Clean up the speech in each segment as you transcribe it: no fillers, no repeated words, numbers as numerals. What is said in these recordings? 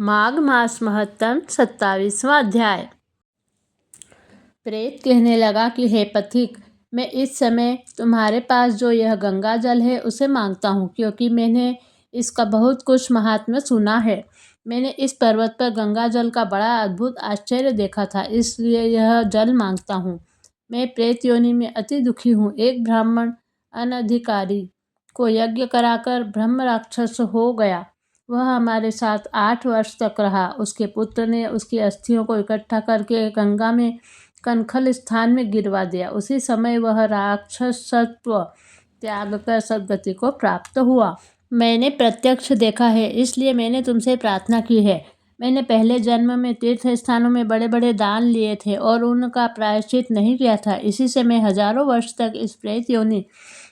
माघ मास महत्तम 27वां अध्याय। प्रेत कहने लगा कि हे पथिक, मैं इस समय तुम्हारे पास जो यह गंगा जल है उसे मांगता हूँ, क्योंकि मैंने इसका बहुत कुछ महात्म्य सुना है। मैंने इस पर्वत पर गंगा जल का बड़ा अद्भुत आश्चर्य देखा था, इसलिए यह जल मांगता हूँ। मैं प्रेत योनि में अति दुखी हूँ। एक ब्राह्मण अनधिकारी को यज्ञ कराकर ब्रह्म राक्षस हो गया। वह हमारे साथ 8 वर्ष तक रहा। उसके पुत्र ने उसकी अस्थियों को इकट्ठा करके गंगा में कनखल स्थान में गिरवा दिया। उसी समय वह राक्षसत्व त्याग कर सद्गति को प्राप्त हुआ। मैंने प्रत्यक्ष देखा है, इसलिए मैंने तुमसे प्रार्थना की है। मैंने पहले जन्म में तीर्थ स्थानों में बड़े बड़े दान लिए थे और उनका प्रायश्चित नहीं किया था। इसी से मैं हजारों वर्ष तक इस प्रेत योनि,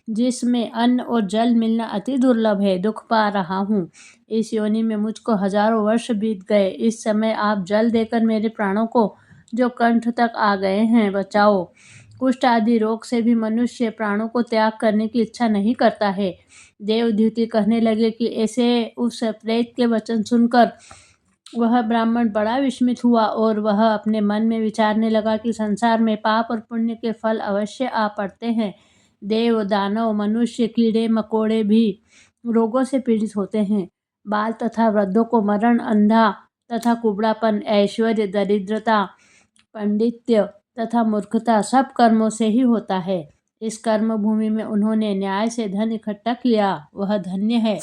जिसमें अन्न और जल मिलना अति दुर्लभ है, दुख पा रहा हूँ। इस योनि में मुझको हजारों वर्ष बीत गए। इस समय आप जल देकर मेरे प्राणों को, जो कंठ तक आ गए हैं, बचाओ। कुष्ठ आदि रोग से भी मनुष्य प्राणों को त्याग करने की इच्छा नहीं करता है। देवद्युति कहने लगे कि ऐसे उस प्रेत के वचन सुनकर वह ब्राह्मण बड़ा विस्मित हुआ और वह अपने मन में विचारने लगा कि संसार में पाप और पुण्य के फल अवश्य आ पड़ते हैं। देव, दानव, मनुष्य, कीड़े मकोड़े भी रोगों से पीड़ित होते हैं। बाल तथा वृद्धों को मरण, अंधा तथा कुबड़ापन, ऐश्वर्य, दरिद्रता, पंडित्य तथा मूर्खता सब कर्मों से ही होता है। इस कर्म भूमि में उन्होंने न्याय से धन इकट्ठा किया, वह धन्य है।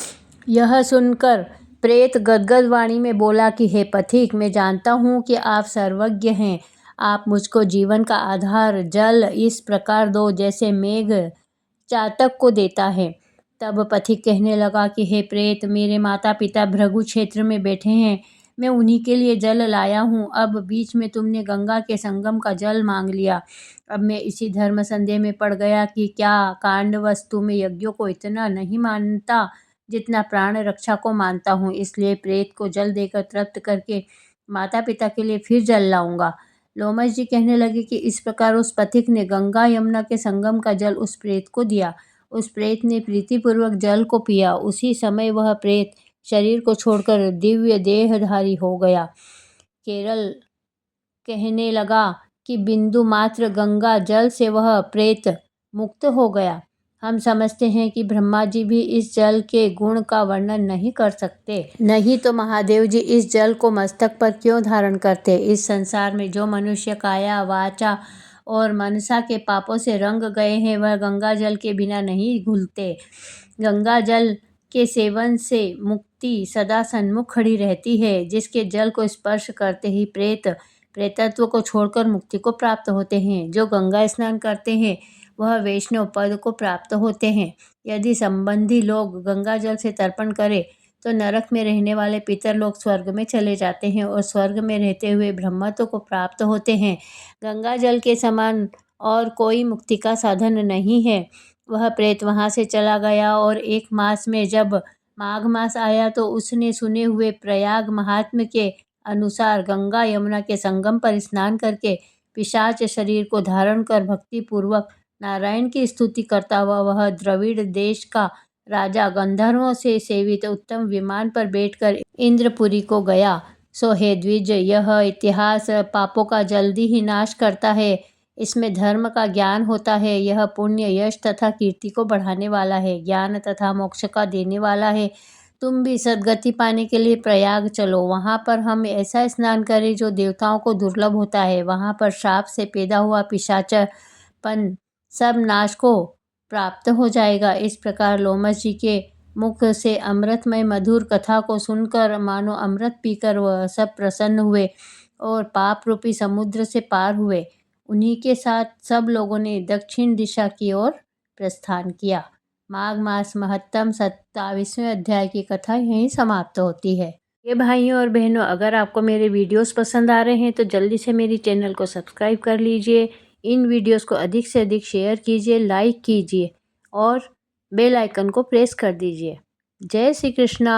यह सुनकर प्रेत गदगद वाणी में बोला कि हे पथिक, मैं जानता हूँ कि आप सर्वज्ञ हैं। आप मुझको जीवन का आधार जल इस प्रकार दो जैसे मेघ चातक को देता है। तब पथिक कहने लगा कि हे प्रेत, मेरे माता पिता भृगु क्षेत्र में बैठे हैं। मैं उन्हीं के लिए जल लाया हूँ। अब बीच में तुमने गंगा के संगम का जल मांग लिया। अब मैं इसी धर्म संदेह में पड़ गया कि क्या कांड वस्तु में यज्ञों को इतना नहीं मानता जितना प्राण रक्षा को मानता हूँ। इसलिए प्रेत को जल देकर तृप्त करके माता पिता के लिए फिर जल लाऊंगा। लोमश जी कहने लगे कि इस प्रकार उस पथिक ने गंगा यमुना के संगम का जल उस प्रेत को दिया। उस प्रेत ने प्रीतिपूर्वक जल को पिया। उसी समय वह प्रेत शरीर को छोड़कर दिव्य देहधारी हो गया। केरल कहने लगा कि बिंदु मात्र गंगा जल से वह प्रेत मुक्त हो गया। हम समझते हैं कि ब्रह्मा जी भी इस जल के गुण का वर्णन नहीं कर सकते, नहीं तो महादेव जी इस जल को मस्तक पर क्यों धारण करते। इस संसार में जो मनुष्य काया, वाचा और मनसा के पापों से रंग गए हैं, वह गंगा जल के बिना नहीं घुलते। गंगा जल के सेवन से मुक्ति सदा सन्मुख खड़ी रहती है। जिसके जल को स्पर्श करते ही प्रेतत्व को छोड़कर मुक्ति को प्राप्त होते हैं। जो गंगा स्नान करते हैं वह वैष्णव पद को प्राप्त होते हैं। यदि संबंधी लोग गंगा जल से तर्पण करें तो नरक में रहने वाले पितर लोग स्वर्ग में चले जाते हैं और स्वर्ग में रहते हुए ब्रह्मत्व को प्राप्त होते हैं। गंगा जल के समान और कोई मुक्ति का साधन नहीं है। वह प्रेत वहाँ से चला गया और 1 मास में जब माघ मास आया तो उसने सुने हुए प्रयाग महात्म्य के अनुसार गंगा यमुना के संगम पर स्नान करके पिशाच शरीर को धारण कर भक्ति पूर्वक नारायण की स्तुति करता हुआ वह द्रविड़ देश का राजा गंधर्वों से सेवित उत्तम विमान पर बैठकर इंद्रपुरी को गया। सो हे द्विज, यह इतिहास पापों का जल्दी ही नाश करता है। इसमें धर्म का ज्ञान होता है। यह पुण्य, यश तथा कीर्ति को बढ़ाने वाला है, ज्ञान तथा मोक्ष का देने वाला है। तुम भी सद्गति पाने के लिए प्रयाग चलो। वहाँ पर हम ऐसा स्नान करें जो देवताओं को दुर्लभ होता है। वहाँ पर श्राप से पैदा हुआ पिशाचपन सब नाश को प्राप्त हो जाएगा। इस प्रकार लोमश जी के मुख से अमृतमय मधुर कथा को सुनकर मानो अमृत पीकर वह सब प्रसन्न हुए और पाप रूपी समुद्र से पार हुए। उन्हीं के साथ सब लोगों ने दक्षिण दिशा की ओर प्रस्थान किया। माघ मास महत्तम 27वें अध्याय की कथा यहीं समाप्त होती है। ये भाइयों और बहनों, अगर आपको मेरे वीडियोस पसंद आ रहे हैं तो जल्दी से मेरी चैनल को सब्सक्राइब कर लीजिए। इन वीडियोस को अधिक से अधिक शेयर कीजिए, लाइक कीजिए और बेल आइकन को प्रेस कर दीजिए। जय श्री कृष्णा।